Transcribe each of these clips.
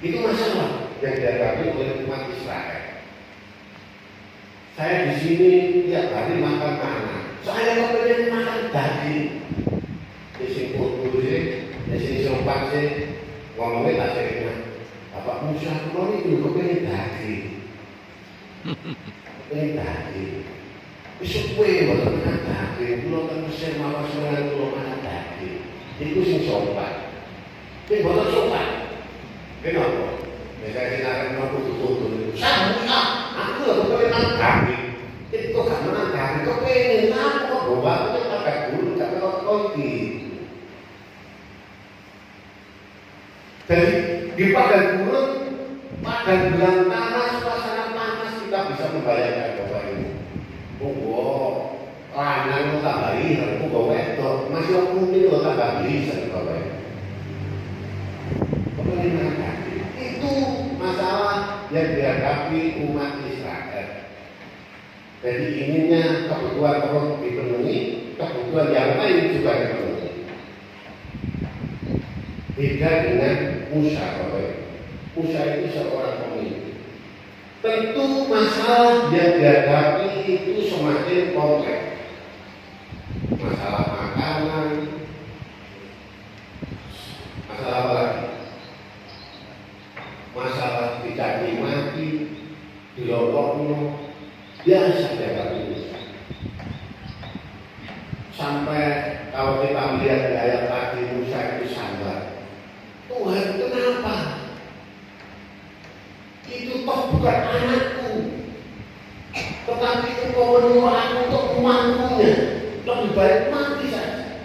Itu masalah yang dihadapi oleh umat Israel. Saya di sini tiap hari makan mana? Saya kepengen makan daging. Di sini kudu sih, di sini sempat sih, ngomongnya tak sering. Bapak Musa kalau itu kepengen daging. Kepengen daging. Besok kue bakal makan daging. Pulau kan Mesir malah seorang pulau makan daging. Itu sing sopan. Ini bakal sopan. Kenapa? Misalnya kita akan mau tutup-tutup itu. Saya aku kepengen makan daging. Jadi kok gak menang daging, kok pengen aku kok bawa aku pakai bulu, gak melot koki. Jadi di padang gurun, padang belantara, suasana panas kita bisa membayangkan Bapak Ibu. Oh, lanang lo tambah ihar, aku wedok, masih aku ini lo tambah bisa Bapak Ibu. Kepengen makan daging. Itu masalah yang dihadapi umat Israel. Jadi inginnya kebutuhan perut dipenuhi, kebutuhan yang lain juga dipenuhi. Beda dengan Musa, Bapak. Musa itu seorang pemimpin. Tentu masalah yang dihadapi itu semakin kompleks. Masalah makanan, masalah apa lagi? Masalah dicaci maki, dilolokno. Biasa dihadapi Musa. Sampai kalau kita melihat di ayat tadi Musa itu sabar. Tuhan kenapa? Itu toh bukan anakku, tetapi engkau menyuruh aku untuk memangkunya. Lebih baik mati saja.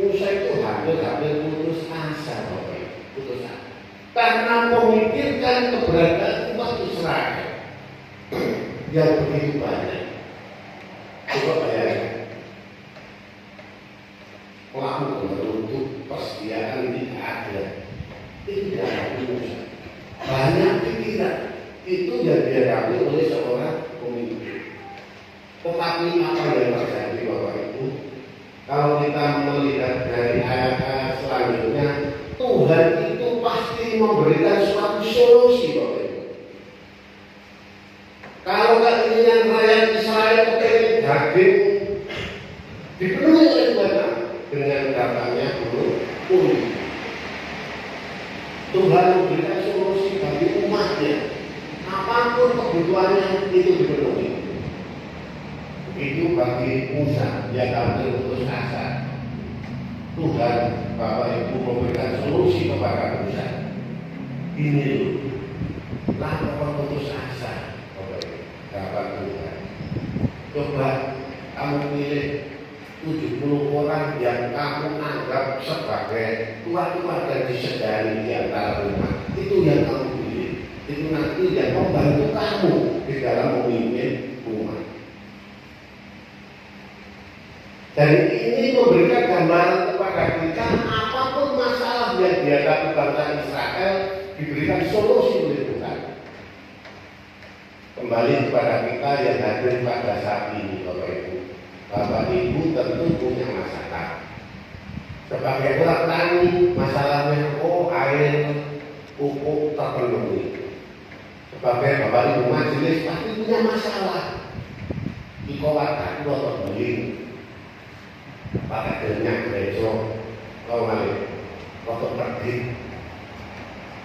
Musa itu hampir putus asa, Bapak, putus asa. Karena memikirkan keberadaan umat Israel yang begitu banyak. Coba bayangkan, pelaku untuk persediaan ini ada. Itu tidak ada Musa. Banyak pikiran itu yang dihadapi oleh seorang pemimpin. Tetapi apa yang terjadi Bapak Ibu? Kalau kita melihat dari ayat-ayat selanjutnya, Tuhan itu pasti memberikan suatu solusi Bapak Ibu. Kalau keinginan rakyat Israel kepengen daging dipenuhi oleh Tuhan dengan datangnya pulih. Tuhan memberikan solusi bagi umatnya. Apapun kebutuhannya itu dipenuhi. Begitu bagi Musa yang hampir putus asa. Tuhan Bapak Ibu memberikan solusi kepada Musa. Ini lapor putus asa. Dapat Tuhan. Coba kamu pilih 70 orang yang kamu anggap sebagai tua-tua dan disedari di antara rumah. Itu yang kamu pilih. Itu nanti yang membantu kamu di dalam memimpin rumah. Dan ini memberikan gambaran kepada kita apapun masalah yang dihadapi bangsa Israel diberikan solusi oleh Tuhan. Kembali kepada kita yang hadir pada saat ini, Bapak Ibu. Bapak Ibu tentu punya masalah. Sebagai orang tani, masalahnya air pupuk terpenuhi. Sebagai Bapak Ibu majelis pasti punya masalah. Di kawasan atau beli pakai denyak besok, kalau balik, waktu pergi.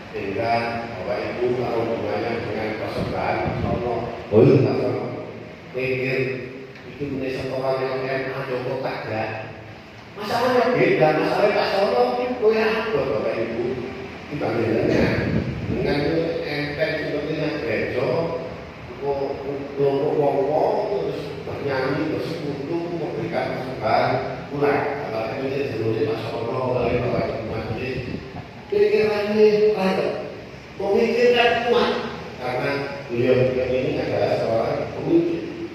Sehingga Bapak Ibu kalau hubungannya dengan persembahan Allah boleh tak sama pikir itu Indonesia orang yang enak Joko kagak masalahnya beda, masalahnya Pak Solo itu ya Bapak Ibu dibandingnya dengan enteng sepertinya gereja kelompok terus bernyanyi bersekutu memberikan persembahan pulang kalau ini jenisnya Pak Solo oleh Bapak Ibu majelis pikirannya ada, memikirkan umat karena beliau ini adalah seorang pemimpin.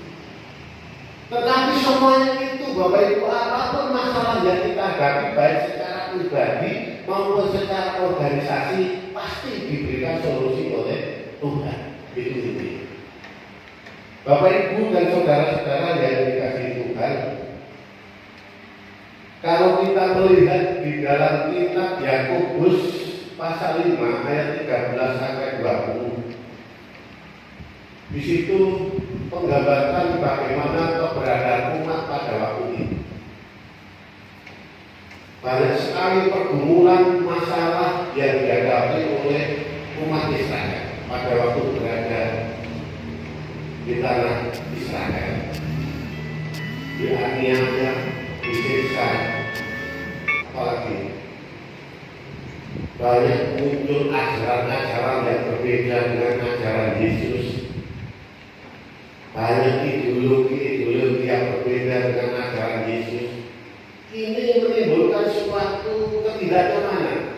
Tetapi semuanya itu Bapak Ibu apapun masalah yang kita hadapi baik secara pribadi maupun secara organisasi pasti diberikan solusi oleh Tuhan. Itu inti. Bapak Ibu dan saudara-saudara yang dikasihi Tuhan, kalau kita melihat di dalam kitab Yakobus pasal 5 ayat 13 sampai 20. Di situ penggambaran bagaimana keberadaan umat pada waktu itu. Banyak sekali pergumulan masalah yang dihadapi oleh umat Israel pada waktu berada di tanah Israel, dianiaya, disiksa, apalagi banyak muncul ajaran-ajaran yang berbeda dengan ajaran Yesus, banyak ideologi-ideologi yang berbeda dengan ajaran Yesus. Ini menimbulkan suatu ketidaknyamanan.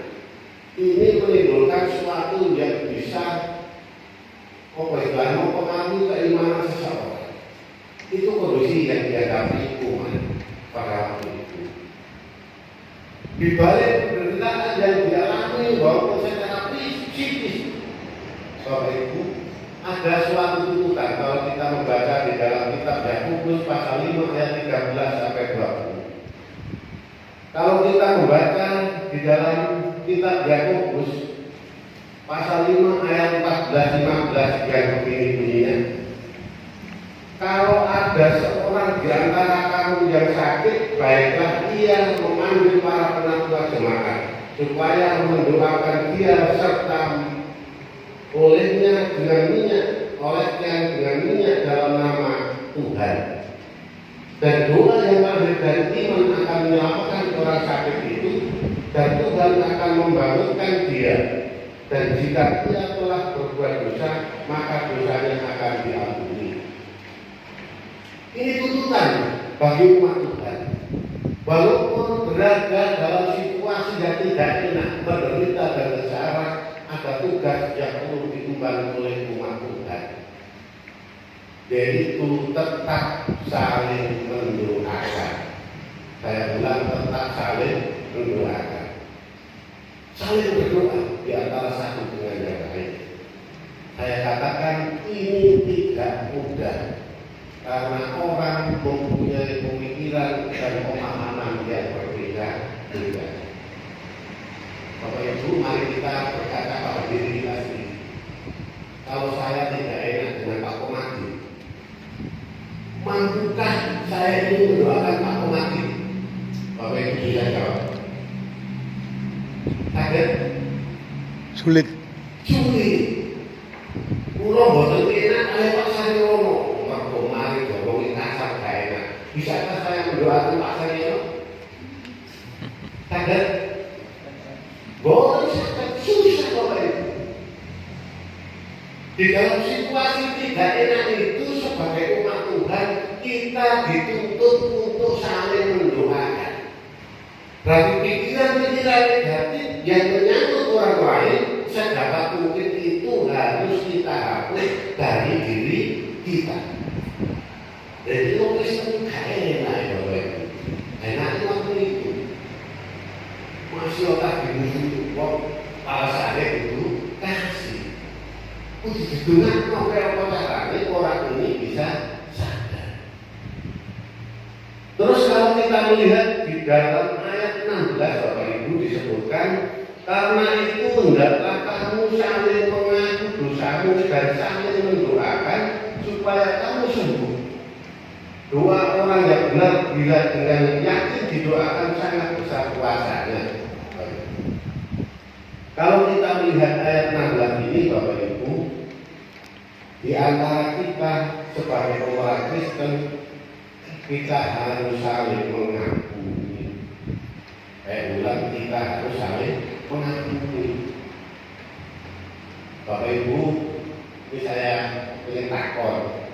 Ini menimbulkan suatu yang bisa mempengaruhi keimanan seseorang. Itu kondisi yang dihadapi umat pada waktu itu. Di balik penderitaan yang dialami walaupun secara psikis, Bapak Ibu, ada suatu tuntutan kalau kita membaca di dalam kitab Yakobus pasal 5 ayat 13 sampai 20. Kalau kita membaca di dalam kitab Yakobus pasal 5 ayat 14-15 yang begini bunyinya, kalau ada seorang di antara kamu yang sakit, baiklah ia memanggil para penatua jemaat supaya mendoakan dia serta olehnya dengan minyak dalam nama Tuhan. Dan doa yang lahir dari iman akan menyelamatkan orang sakit itu, dan Tuhan akan membangunkan dia. Dan jika ia telah berbuat dosa, maka dosanya akan diampuni. Ini tuntutan bagi umat Tuhan. Walaupun berada dalam situasi yang tidak enak, menderita dan sengsara, ada tugas yang perlu diemban oleh umat Tuhan. Yaitu tetap saling mendoakan. Saya bilang tetap saling mendoakan. Saling berdoa di antara satu dengan yang lain. Saya katakan ini tidak mudah karena orang mempunyai pemikiran dan pemahaman yang berbeda-beda. Bapak Ibu, mari kita berkata pada diri kita sendiri. Kalau saya tidak enak dengan Pak Komati, mampukah saya ini mendoakan Pak Komati? Bapak Ibu bisa jawab. Kaget? Sulit. Kulo boten enak oleh Pak Saryono. Mergo mari ngomongin kasar gak enak. Bisakah saya mendoakan Pak Saryono? Kaget? Boten sangat susah Bapak Ibu. Di dalam situasi tidak enak itu sebagai umat Tuhan kita dituntut untuk saling mendoakan. Berarti pikiran-pikiran negatif yang menyangkut orang lain sedapat mungkin itu harus kita hapus dari diri kita. Jadi orang Kristen gak enak ya Bapak Ibu. Enak waktu itu masih otak dimusuh kok alasannya itu kasih. Untuk didengar sampai apa caranya orang ini bisa sadar. Terus kalau kita melihat di dalam ayat 16 Bapak Ibu disebutkan, karena itu hendaklah kamu saling mengaku dosamu dan saling mendoakan supaya kamu sembuh. Doa orang yang benar bila dengan yakin didoakan sangat besar kuasanya. Kalau kita melihat ayat 16 ini Bapak Ibu, di antara kita sebagai orang Kristen kita harus saling mengakui. Ulang kita harus saling mengakui. Bapak Ibu, ini saya ingin takon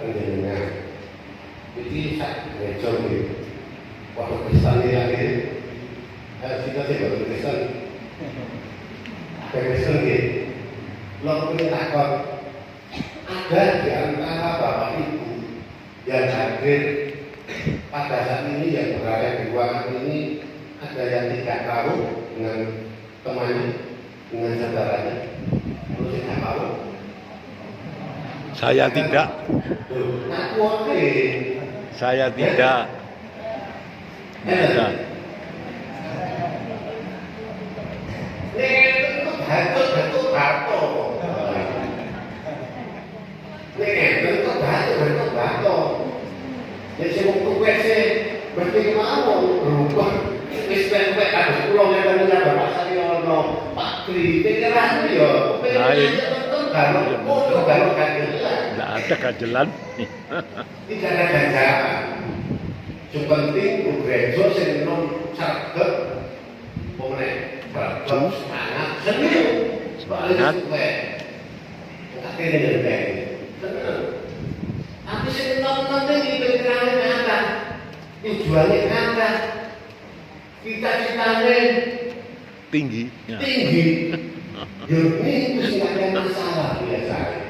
penjenengan. Jadi saya ngejong nih, waktu Kristen ini lagi, kita sih waktu Kristen, Kristen nih, lo ingin takon, ada di antara Bapak Ibu yang hadir pada saat ini yang berada di ruangan ini, ada yang tidak tahu dengan temannya, dengan saudaranya, menurut tidak tahu. Saya tidak. Saya tidak. bato. Nek kok bato. Ya sing wong tuwek sih mesti kemawon berubah. Wis sampe kabeh kula ngeten nang pasar ono Pak Kri. Pikiran yo Lain. kalau kajian. Nggak ada kajelan. Tidak ada ganjaran. Yang penting gereja sing nom sregep pomene bagus semangat seneng. Semangat. Tapi ini seneng. Tapi sing nom-nom iki pikirane kata. Tujuane kata. Cita-citane Tinggi. Ya. tinggi. Ini mesti ada masalah biasanya.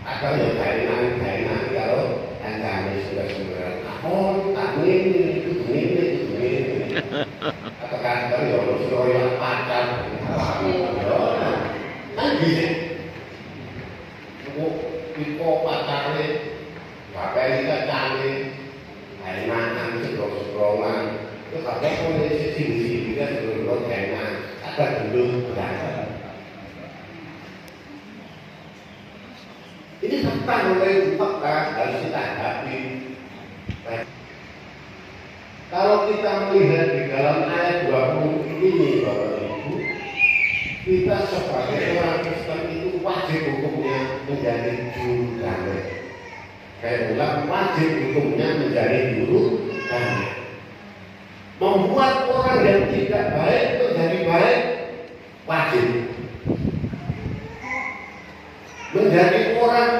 Atau ya kainan kalau kancane sudah sembarangan. Oh, tak ini. Atau kantor ya harus royal pacar. Kan gitu. Iku pacare bapak iki cane. Kainan sebrong-sebrongan. Itu kabeh kondisi sing kan sebelum kainan. Ada dulu berada. Ini fakta mulai fakta harus kita hadapi. Kalau kita melihat di dalam ayat 20 ini Bapak Ibu, kita sebagai orang Kristen itu wajib hukumnya menjadi juru damai. Saya bilang wajib hukumnya menjadi juru damai. Membuat orang yang tidak baik menjadi baik wajib. Menjadi orang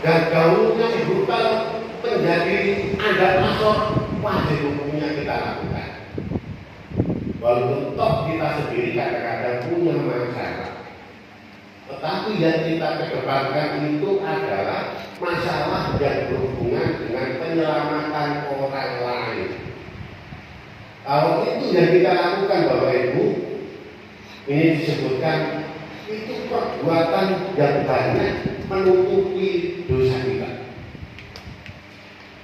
dan gaulnya brutal menjadi adat masuk wajib hukumnya kita lakukan. Walaupun toh kita sendiri kadang-kadang punya masalah, tetapi yang kita kedepankan itu adalah masalah yang berhubungan dengan penyelamatan orang lain. Kalau itu yang kita lakukan Bapak Ibu, ini disebutkan itu perbuatan yang banyak menutupi dosa kita.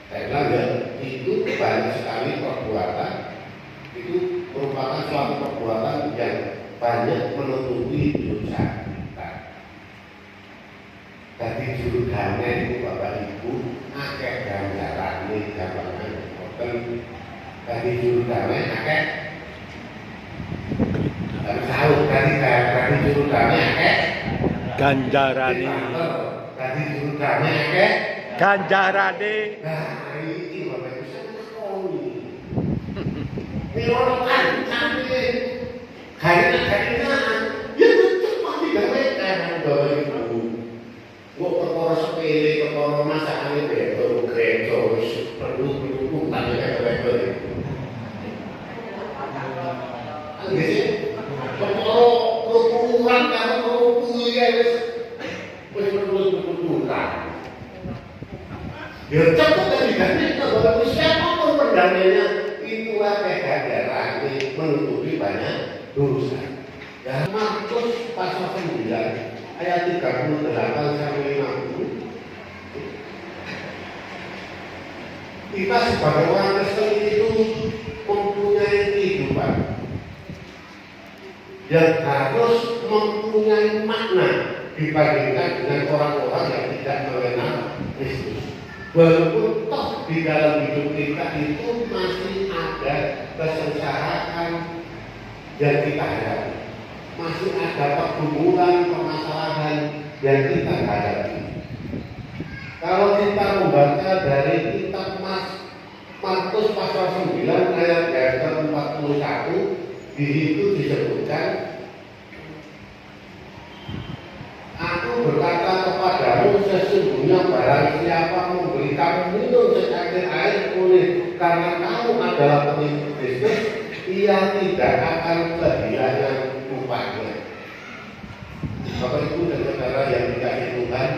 Saya bilang ya, itu banyak sekali perbuatan, itu merupakan suatu perbuatan yang banyak menutupi dosa kita. Jadi juru damai itu Bapak Ibu, akeh ganjaran ini gampangan boten. Jadi juru damai akeh tahu dari juru damai akeh Ganjarane. dari juru damai akeh Ganjarane. nah ini Bapak Ibu sekali ini orang kan sampai karena ya cepat didamaikan Bapak Ibu. Kok perkara sepele, perkara masakan itu gereja perlu utang ya Bapak Ibu. Jadi perkara ukuran kalau kuliah wis perlu utang. Ya cepat diganti kalau siapa pun perdamainya itu akeh ganjaran menutupi banyak dosa. Ya Markus pasal 9 ayat 38 sampai 50. Kita sebagai orang Kristen itu mempunyai kehidupan yang harus mempunyai makna dibandingkan dengan orang-orang yang tidak mengenal Kristus. Walaupun toh di dalam hidup kita itu masih ada kesengsaraan yang kita hadapi, masih ada pergumulan, permasalahan yang kita hadapi. Kalau kita membaca dari kitab Markus pasal 9 ayat ke-41, di situ disebutkan, aku berkata kepadamu sesungguhnya barang siapa memberi kamu minum secangkir air pulih karena kamu adalah pengikut Kristus, ia tidak akan kehilangan upahnya. Bapak Ibu dan saudara yang dikasihi Tuhan,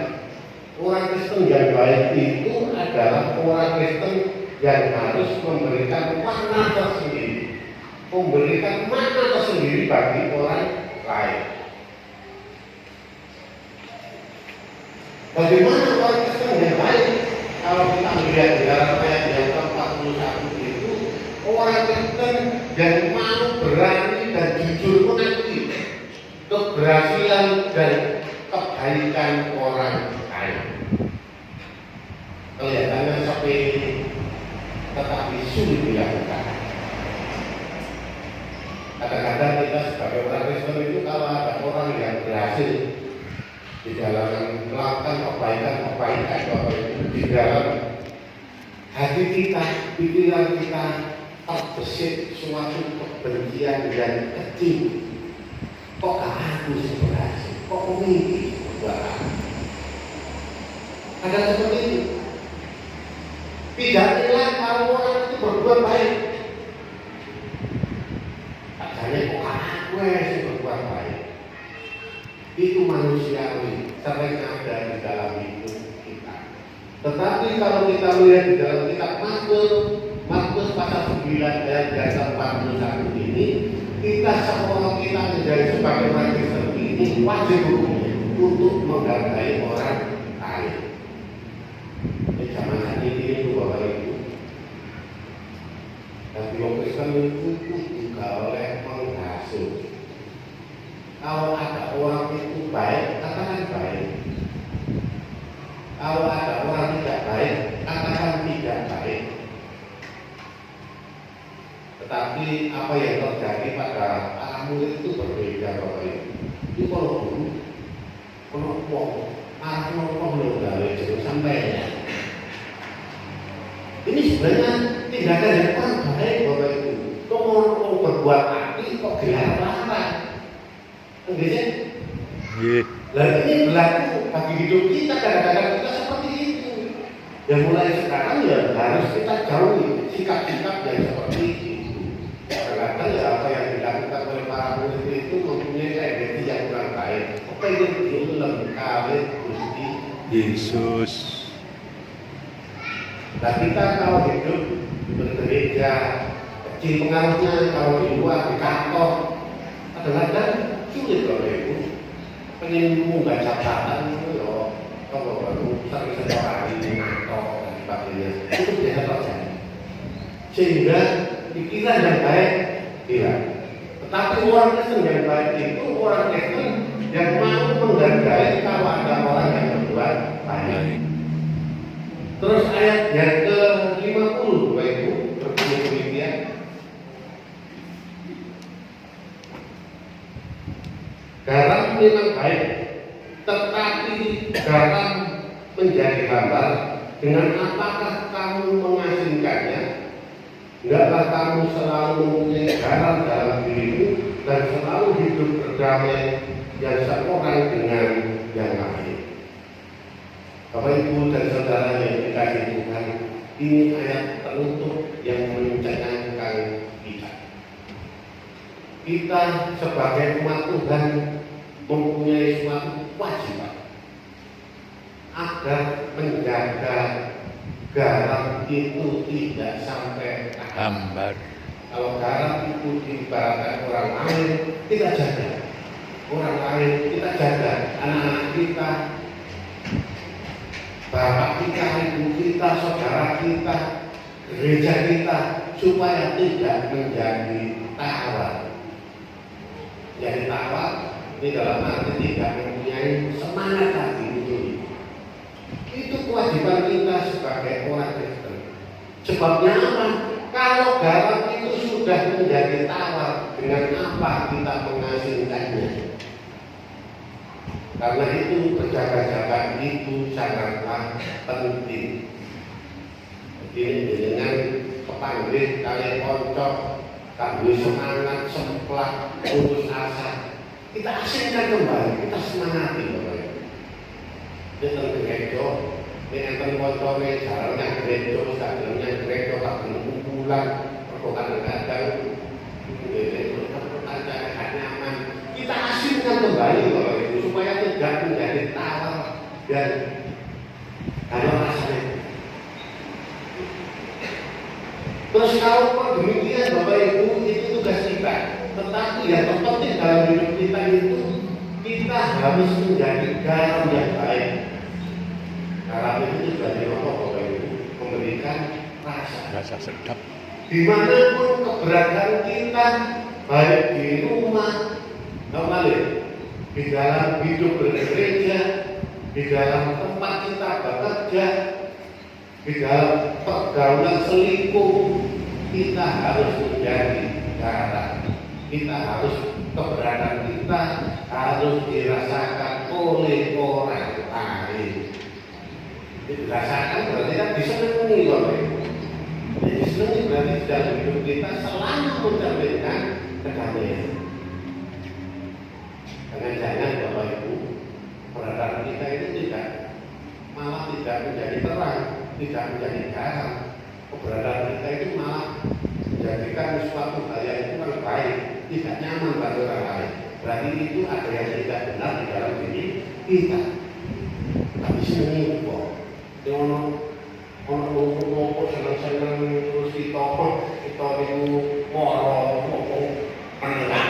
orang Kristen yang baik itu adalah orang Kristen yang harus memberikan makna tersendiri, memberikan makna tersendiri bagi orang lain. Bagaimana orang Kristen yang baik? Kalau kita melihat di dalam ayat yang ke-41 itu, orang Kristen yang mau berani dan jujur mengakui keberhasilan dan kebaikan orang lain. Kelihatannya sepele, tetapi sulit dilakukan. Kadang-kadang kita sebagai orang Kristen itu kalau ada orang yang berhasil di dalam melakukan kebaikan di dalam hati kita, pikiran kita terbesit suatu kebencian yang kecil. Kok aku sih berhasil? Kok ini berbuat? Ada seperti itu. Tidak hilang kalau orang itu berbuat baik. Adanya kok aku sih berbuat baik. Itu manusiawi, sering ada di dalam hidup kita. Tetapi kalau kita melihat di dalam kitab Markus pasal 9 ayat 41 ini, kita semua kita menjadi sebagai orang Kristen ini wajib hukumnya untuk menghargai orang lain. Di zaman saat ini itu Bapak Ibu, dan orang Kristen itu juga oleh menghasut. Kalau ada orang itu baik, katakan baik. Kalau ada orang tidak baik, katakan tidak baik. Tetapi apa yang terjadi pada anak murid itu berbeda Bapak Ibu. Itu kalau dulu, kalau belum gawe sampai ya. Ini sebenarnya tindakan yang kurang baik Bapak Ibu. Kok mau berbuat api, kok gelar-gelar. Enggaknya? Lalu ini berlaku bagi hidup kita, kadang-kadang kita seperti itu. Yang mulai sekarang ya harus kita jauhi sikap-sikap yang seperti itu. Kadang-kadang ya apa yang dilakukan oleh para murid itu mempunyai tendensi yang kurang baik. Pengen film kawin Gusti Yesus. Nah kita kalau hidup bergereja kecil pengaruhnya, kalau di luar di kantor kadang-kadang sulit Bapak Ibu. Pengen munggah catatan itu loh, kalau baru sering hari atau dan sebagainya itu biasa terjadi. Sehingga pikiran yang baik hilang. Tetapi orang Kristen yang baik itu orang Kristen yang mau menghargai kalau ada orang yang berbuat baik. Terus ayat yang ke-50 Bapak Ibu berbunyi demikian. Garam memang baik, tetapi garam menjadi hambar. Dengan apakah kamu mengasingkannya? Hendaklah kamu selalu mempunyai garam dalam dirimu dan selalu hidup berdamai yang seorang dengan yang lain. Bapak Ibu dan saudara yang dikasihi Tuhan, ini ayat penutup yang mencerahkan kita. Kita sebagai umat Tuhan mempunyai suatu kewajiban agar menjaga garam itu tidak sampai Hambar. Kalau garam itu diibaratkan orang lain, kita jaga. Orang lain kita jaga, anak-anak kita, bapak kita, ibu kita, saudara kita, gereja kita, supaya tidak menjadi tawar. Jadi tawar ini dalam arti tidak mempunyai semangat lagi untuk itu kewajiban kita sebagai orang Kristen. Sebabnya apa? Kalau garam itu sudah menjadi tawar, dengan apa kita mengasingkannya? Karena itu berjaga-jaga itu sangatlah penting. Jadi dengan kepanggil kalian koncok, kami semangat, semplak, putus asa. Kita asingkan kembali, kita semangati Bapak. Kita gereja, ini enten koncone jalannya gereja, jalannya gereja, tak kumpulan, kadang-kadang ada nyaman. Kita asingkan kembali Bapak Ibu supaya tidak menjadi tawar dan ada rasanya. Terus kalau demikian Bapak Ibu itu tugas kita. Tetapi yang terpenting dalam hidup kita itu kita harus menjadi garam yang baik. Garam itu juga dirokok Bapak Ibu memberikan rasa sedap. Dimanapun keberadaan kita, baik di rumah, kembali di dalam hidup bergereja, di dalam tempat kita bekerja, di dalam pergaulan selingkuh, kita harus menjadi garam. Kita harus keberadaan kita harus dirasakan oleh orang lain. Dirasakan berarti kan disenangi loh. Disenangi berarti dalam hidup kita selalu mencerminkan kedamaian. Jangan-jangan Bapak Ibu, keberadaan kita itu malah tidak menjadi terang, tidak menjadi garam. Keberadaan kita itu malah menjadikan suatu hal yang kurang baik, tidak nyaman bagi orang lain. Berarti itu ada yang tidak benar di dalam diri kita. Tapi senang kok. Ono senang-senang terus kita itu moro, penelak.